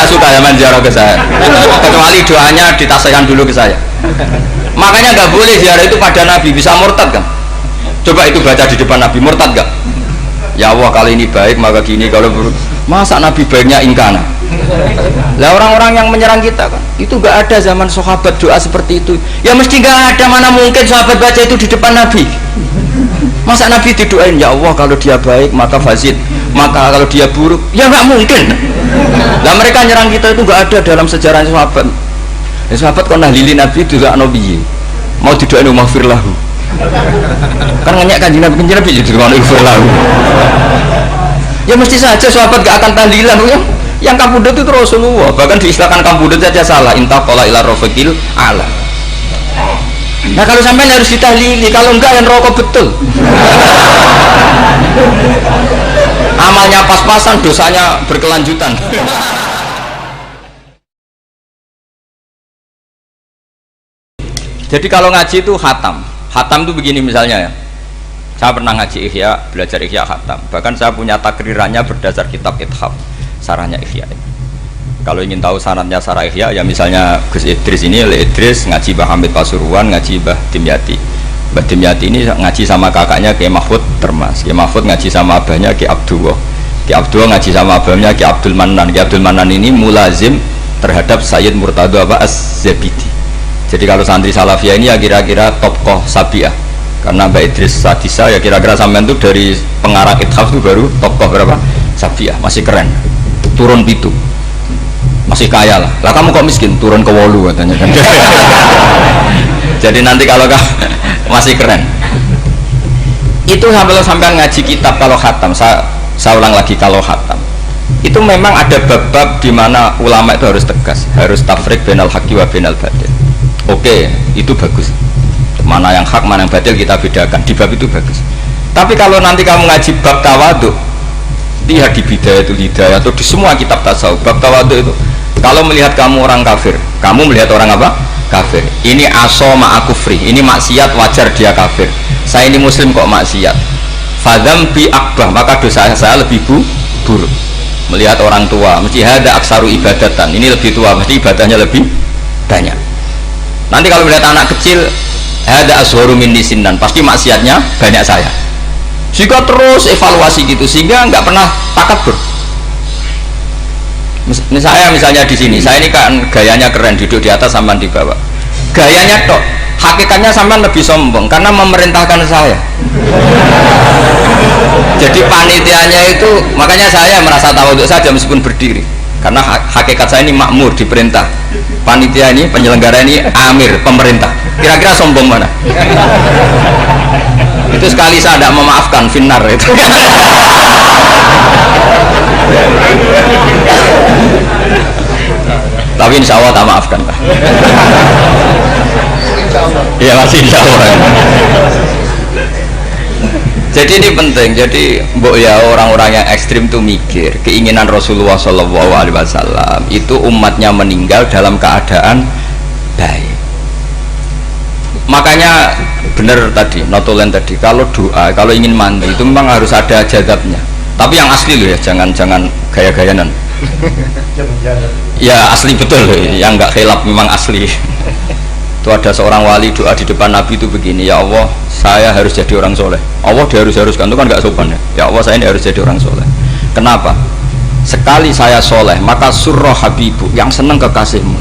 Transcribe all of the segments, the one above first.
nggak suka ya main ziarah ke saya, kecuali doanya ditasihkan dulu ke saya. Makanya nggak boleh ziarah itu pada Nabi, bisa murtad kan? Coba itu baca di depan Nabi, murtad nggak? Ya Allah kali ini baik maka gini, kalau buruk masa Nabi baiknya ingkana. Lah orang-orang yang menyerang kita kan, itu nggak ada zaman sahabat doa seperti itu. Ya mesti nggak ada, mana mungkin sahabat baca itu di depan Nabi. Masa Nabi didoain ya Allah kalau dia baik maka fazid, maka kalau dia buruk ya nggak mungkin. Lah mereka nyerang kita itu nggak ada dalam sejarah sahabat. Ya, sahabat kok nahlili Nabi itu gak nabi mau didoain maghfir lahu, kan ngenyak kanjeng Nabi jadi didoain maghfir lahu. Ya mesti saja sahabat gak akan tahlilan ya. Yang kabudut itu Rasulullah, bahkan diistilahkan kabudut saja salah, intaqala ila rafiqil ala. Nah kalau sampai harus ditahlili, kalau enggak yang rokok betul. Amalnya pas-pasan, dosanya berkelanjutan. Jadi kalau ngaji itu khatam. Khatam itu begini misalnya ya. Saya pernah ngaji Ihya, belajar Ihya khatam. Bahkan saya punya takrirannya berdasar kitab Ithaf, sarahnya Ihya. Kalau ingin tahu sanadnya sarah Ihya, ya misalnya Gus Idris ini, Idris ngaji Mbah Hamid Pasuruan, ngaji Mbah Dimyati. Mbah Dimyati ini ngaji sama kakaknya Kiai Mahfud Termas. Kiai Mahfud ngaji sama abahnya Kiai Abdullah. Kiai Abdullah ngaji sama abahnya Kiai Abdul Manan. Kiai Abdul Manan ini mulazim terhadap Sayyid Murtado Az-Zabidi. Jadi kalau santri Salafiyah ini ya kira-kira tokoh Sabiah. Karena Mbak Idris Sadisa ya kira-kira sampean itu dari pengarang Ithaf itu baru tokoh berapa? Sabiah, masih keren. Turun pitu. Masih kaya lah. Lah kamu kok miskin? Turun ke wolu katanya kan. Jadi nanti kalau masih keren. Itu sampai ngaji kitab kalau khatam. Saya ulang lagi kalau khatam. Itu memang ada bab-bab di mana ulama itu harus tegas, harus tafriq bainal haqqi wa bainal batil. Oke, itu bagus. Mana yang hak, mana yang batil kita bedakan. Di bab itu bagus. Tapi kalau nanti kamu ngaji bab tawadhu, lihat di Bidayatul Hidayah atau di semua kitab tasawuf, bab tawadhu itu, kalau melihat kamu orang kafir, kamu melihat orang apa? Kafir. Ini aso ma'akufri, ini maksiat wajar dia kafir. Saya ini muslim kok maksiat. Fadam bi akbah, maka dosa saya lebih buruk. Melihat orang tua, mesti ada aksaru ibadatan, ini lebih tua, mesti ibadahnya lebih banyak. Nanti kalau melihat anak kecil, ada aswaru min nisinnan, pasti maksiatnya banyak saya. Jika terus evaluasi gitu, sehingga nggak pernah takabur. Misalnya di sini, saya ini kan gayanya keren, duduk di atas sampai di bawah. Gayanya tok, hakikatnya sampai lebih sombong karena memerintahkan saya. Jadi panitianya itu, makanya saya merasa tawadhu saja meskipun berdiri. Karena hakikat saya ini makmur, diperintah. Panitia ini, penyelenggara ini amir, pemerintah. Kira-kira sombong mana? Itu sekali saya tidak memaafkan, finnar itu. Tapi insya Allah tak maafkan lah. Iya masih insya Allah. Jadi ini penting. Jadi mbok ya orang-orang yang ekstrim tuh mikir keinginan Rasulullah SAW itu umatnya meninggal dalam keadaan baik. Makanya benar tadi notulen tadi, kalau doa, kalau ingin mandi itu memang harus ada jadabnya. Tapi yang asli loh ya, jangan gaya-gayanan. Ya asli betul loh, yang nggak khilaf memang asli. Itu ada seorang wali doa di depan Nabi itu begini, ya Allah saya harus jadi orang soleh. Allah diharuskan itu kan nggak sopan ya. Ya Allah saya ini harus jadi orang soleh. Kenapa? Sekali saya soleh maka surroh habibu, yang senang kekasihmu.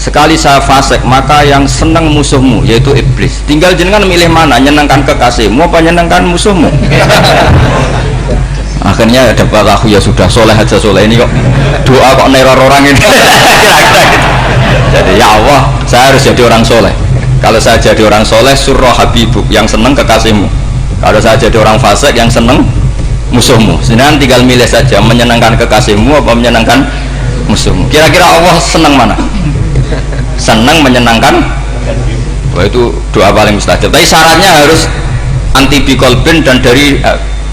Sekali saya fasik maka yang senang musuhmu, yaitu iblis. Tinggal jenengan milih mana, nyenangkan kekasihmu apa nyenangkan musuhmu. Akhirnya ya dapat aku ya sudah soleh aja, soleh ini kok doa kok neror orang ini. Jadi ya Allah saya harus jadi orang soleh. Kalau saya jadi orang soleh surroh habibuk, yang seneng kekasihmu. Kalau saya jadi orang fasik yang seneng musuhmu. Sedangkan tinggal milih saja, menyenangkan kekasihmu apa menyenangkan musuhmu. Kira-kira Allah seneng mana? Seneng menyenangkan. Wah itu doa paling mustajab. Tapi syaratnya harus anti bikolbin dan dari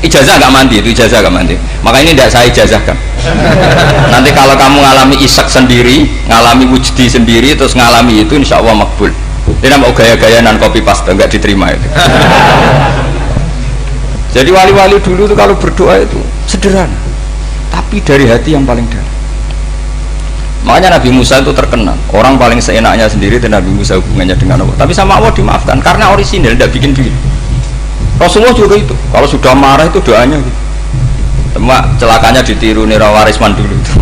ijazah nggak mandi, itu ijazah nggak mandi. Maka ini tidak saya ijazahkan. Nanti kalau kamu ngalami isak sendiri, ngalami wujudi sendiri, terus ngalami itu insya Allah makbul. Ini mau gaya-gayaan copy paste nggak diterima itu. Jadi wali-wali dulu itu kalau berdoa itu sederhana, tapi dari hati yang paling dalam. Makanya Nabi Musa itu terkenal, orang paling seenaknya sendiri itu Nabi Musa hubungannya dengan Allah. Tapi sama Allah dimaafkan karena orisinil, tidak bikin-bikin. Rasulullah juga itu, kalau sudah marah itu doanya gitu. Cuma celakanya ditiru Nirawarisman dulu itu.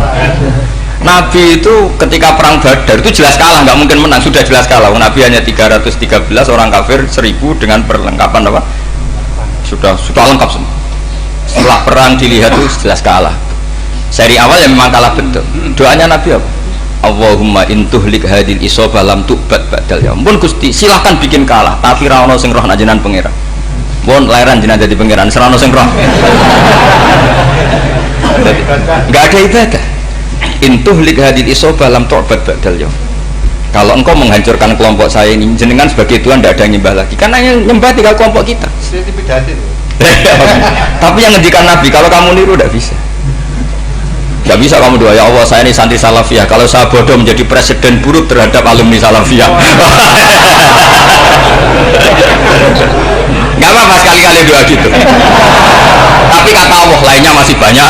Nabi itu ketika perang Badar itu jelas kalah, nggak mungkin menang, sudah jelas kalah. Nabi hanya 313 orang kafir, 1000 dengan perlengkapan apa? Sudah lengkap semua. Setelah perang dilihat itu jelas kalah. Seri awal yang memang kalah betul. Doanya Nabi apa? Allahumma intuhlik hadil isobah lam tu'bad ba'dal yaum. Pun Gusti silahkan bikin kalah, tapi ra ono sing roh najenan pangeran. Pun lairan jenengan jadi pangeran, serano sing roh. Enggak ada ibadah. Intuhlik hadil isobah lam tu'bad ba'dal yaum. Kalau engkau menghancurkan kelompok saya ini, jenengan sebagai Tuhan tidak ada yang nyembah lagi. Karena yang nyembah tinggal kelompok kita. Tapi yang ngendikan Nabi, kalau kamu niru tidak bisa. Gak bisa kamu doa, ya Allah saya ini santri Salafiyah, kalau saya bodoh menjadi presiden buruk terhadap alumni Salafiyah. Gak apa-apa sekali-kali doa gitu. Tapi kata Allah lainnya masih banyak.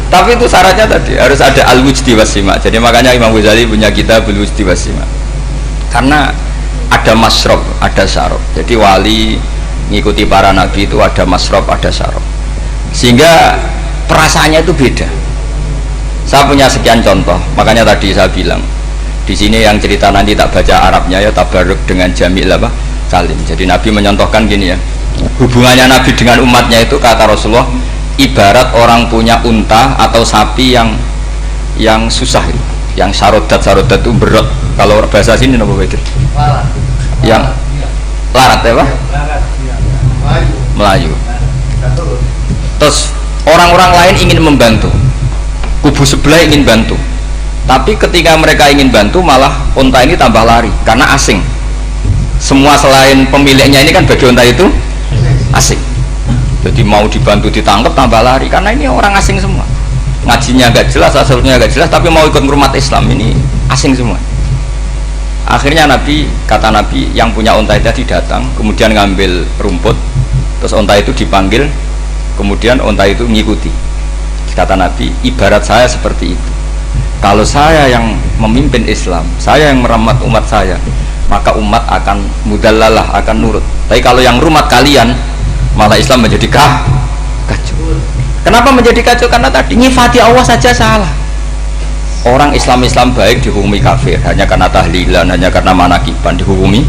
Tapi itu syaratnya tadi harus ada al-wujdi wasima. Jadi makanya Imam Ghazali punya kitab al-wujdi wasima. Karena ada masrob, ada syarab. Jadi wali ngikuti para nabi itu ada masrob, ada syarab. Sehingga perasaannya itu beda. Saya punya sekian contoh. Makanya tadi saya bilang di sini yang cerita nanti tak baca Arabnya ya, tabaruk dengan jamil apa? Salim. Jadi Nabi menyontohkan gini ya. Hubungannya Nabi dengan umatnya itu kata Rasulullah ibarat orang punya unta atau sapi yang susah, yang sarodat itu berat. Kalau bahasa sini apa begitu? Yang larat ya Pak? Melayu. Terus orang-orang lain ingin membantu, kubu sebelah ingin bantu, tapi ketika mereka ingin bantu malah unta ini tambah lari karena asing. Semua selain pemiliknya ini kan bagi unta itu asing. Jadi mau dibantu ditangkap tambah lari karena ini orang asing semua. Ngajinya agak jelas, asalnya agak jelas, tapi mau ikut umat Islam ini asing semua. Akhirnya kata Nabi yang punya unta tadi datang, kemudian ngambil rumput, terus unta itu dipanggil, kemudian unta itu mengikuti. Kata Nabi, ibarat saya seperti itu. Kalau saya yang memimpin Islam, saya yang merawat umat saya, maka umat akan mudallalah, akan nurut. Tapi kalau yang rumat kalian, malah Islam menjadi kacau. Kenapa menjadi kacau? Karena tadi nyifati Allah saja salah. Orang Islam baik dihukumi kafir hanya karena tahlilan, hanya karena manakiban dihukumi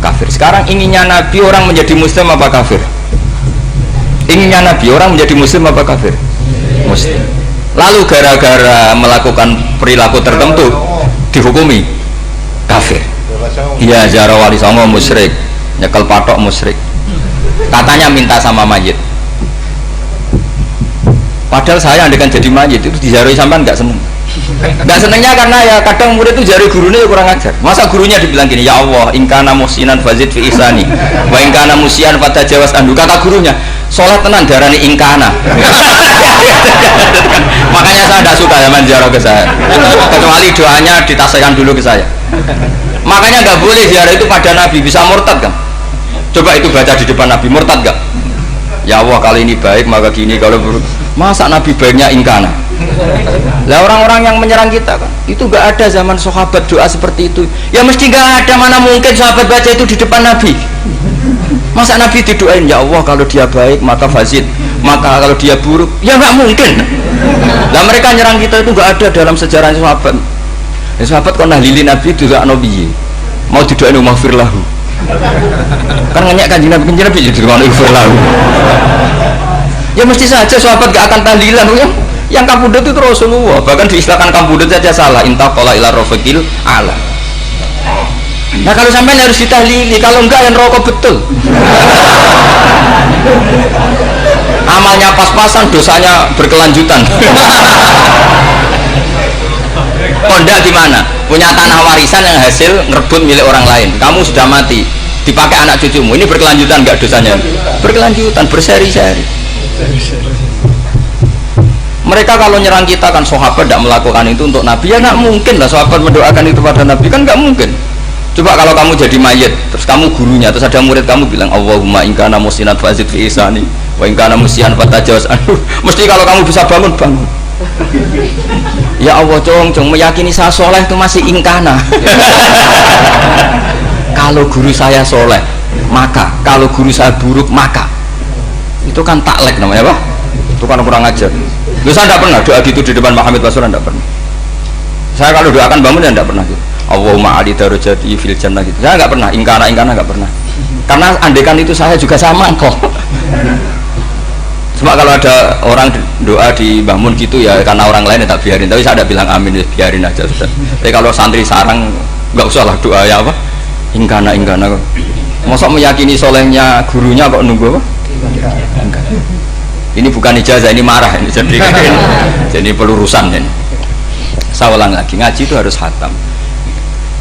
kafir. Sekarang inginnya Nabi orang menjadi muslim apa kafir? Inginnya Nabi orang menjadi muslim apa kafir? Muslim. Lalu gara-gara melakukan perilaku tertentu dihukumi kafir. Iya, ziarah wali songo musyrik, nyekel patok musyrik. Katanya minta sama mayit. Padahal saya andekan jadi mayit itu diziarahi sampean nggak seneng. Nggak senengnya karena ya kadang murid itu jari gurunya ya kurang ajar. Masa gurunya dibilang gini, ya Allah ingkana musinan fazid fi isani wa ingkana musian pada jawas andu. Kata gurunya sholat tenan darani ingkana. Makanya saya tidak suka zaman ziarah ke saya, kecuali doanya ditasaikan dulu ke saya. Makanya nggak boleh ziarah itu pada Nabi, bisa murtad kan. Coba itu baca di depan Nabi, murtad gak? Ya Allah kali ini baik maka gini, kalau buruk masa Nabi baiknya ingkana. Lah orang-orang yang menyerang kita kan itu gak ada zaman sahabat doa seperti itu. Ya mesti gak ada, mana mungkin sahabat baca itu di depan Nabi. Masa Nabi didoain ya Allah kalau dia baik maka fazid, maka kalau dia buruk ya gak mungkin. Lah mereka nyerang kita itu gak ada dalam sejarah sahabat. Ya, sahabat kok nahlili Nabi juga Nabi mau didoain maghfir lahu. Kan ngenyek kanjeng Nabi jadi didoain maghfir lahu. Ya mesti saja sahabat gak akan tahlilan ya. Yang kabudut itu Rasulullah, bahkan diistilahkan kabudut saja salah, intaqala ila rafiqil ala. Nah kalau sampai harus ditahlili, kalau enggak yang rokok betul. Amalnya pas-pasan, dosanya berkelanjutan. Kondak di mana? Punya tanah warisan yang hasil ngerebut milik orang lain. Kamu sudah mati, dipakai anak cucumu. Ini berkelanjutan enggak dosanya? Berkelanjutan, berseri-seri. Mereka kalau nyerang kita kan sahabat tidak melakukan itu untuk Nabi, ya nggak mungkin lah sahabat mendoakan itu pada Nabi, kan nggak mungkin. Coba kalau kamu jadi mayit, terus kamu gurunya, terus ada murid kamu bilang Allahumma in kana muhsinan fazid fi ihsani wa in kana musian fatajawaz anhu. Mesti kalau kamu bisa bangun. Ya Allah, cong meyakini saya soleh itu masih ingkana. Kalau guru saya soleh, maka kalau guru saya buruk, maka itu kan taklek namanya, Pak. Itu kan kurang ajar. Saya tidak pernah doa gitu di depan Muhammad Basura, tidak pernah. Saya kalau doakan bangun ya tidak pernah gitu. Allahumma ali darajati fil jannah gitu. Saya nggak pernah, ingkana nggak pernah. Karena andekan itu saya juga sama kok. Cuma kalau ada orang doa di Mbah Mun gitu ya karena orang lain ya tak biarin. Tapi saya ada bilang amin, ya biarin aja sudah. Tapi kalau santri sarang nggak usah lah doa ya apa? Ingkana. Masa meyakini solehnya gurunya kok nunggu apa? Ini bukan ijazah, ini marah ini. Jadi pelurusan ini. Saya ulang lagi, ngaji itu harus khatam.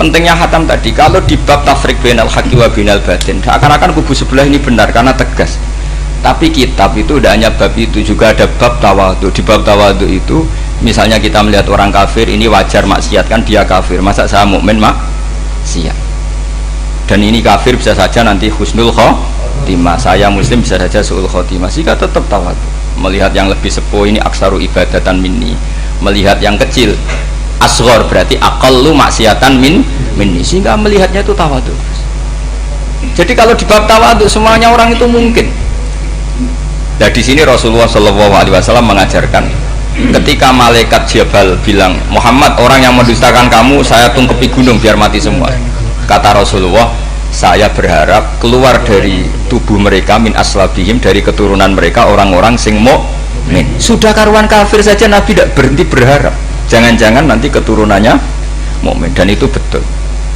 Pentingnya khatam tadi, kalau di bab tafriq bainal haqqi wa bainal batin, akan kubu sebelah ini benar karena tegas. Tapi kitab itu tidak hanya bab itu, juga ada bab tawadhu. Di bab tawadhu itu, misalnya kita melihat orang kafir ini wajar maksiat, kan dia kafir. Masa saya mukmin maksiat? Dan ini kafir bisa saja nanti husnul khotimah, saya muslim bisa saja su'ul khotimah. Jika tetap tawadhu, melihat yang lebih sepuh ini aksaru ibadatan minni, melihat yang kecil asghar berarti aqallu maksiatan minni, sehingga melihatnya itu tawadhu. Jadi kalau di bab tawadhu semuanya orang itu mungkin. Nah di sini Rasulullah SAW mengajarkan ketika malaikat Jabal bilang Muhammad, orang yang mendustakan kamu saya tungkepi gunung biar mati semua. Kata Rasulullah, saya berharap keluar dari tubuh mereka min aslabihim, dari keturunan mereka orang-orang sing mukmin. Sudah karuan kafir saja Nabi tidak berhenti berharap. Jangan-jangan nanti keturunannya mukmin, dan itu betul.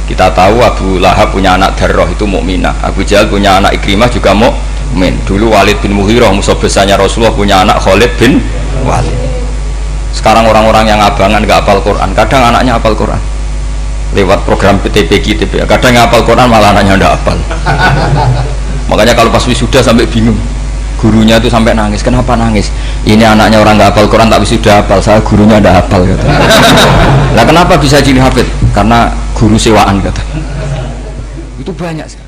Kita tahu Abu Lahab punya anak Darroh itu mukminah, Abu Jahal punya anak Ikrimah juga mukmin. Dulu Walid bin Mughirah musuh besarnya Rasulullah punya anak Khalid bin Walid. Sekarang orang-orang yang abangan nggak hafal Quran, kadang anaknya hafal Quran lewat program PTPQ, kadang yang hafal Quran malah anaknya nggak hafal. Makanya kalau pas wisuda sampai bingung, gurunya itu sampai nangis. Kenapa nangis? Ini anaknya orang nggak hafal Quran tapi sudah hafal, saya gurunya ada hafal kata. Nah kenapa bisa jadi hafid? Karena guru sewaan kata. Itu banyak sekali.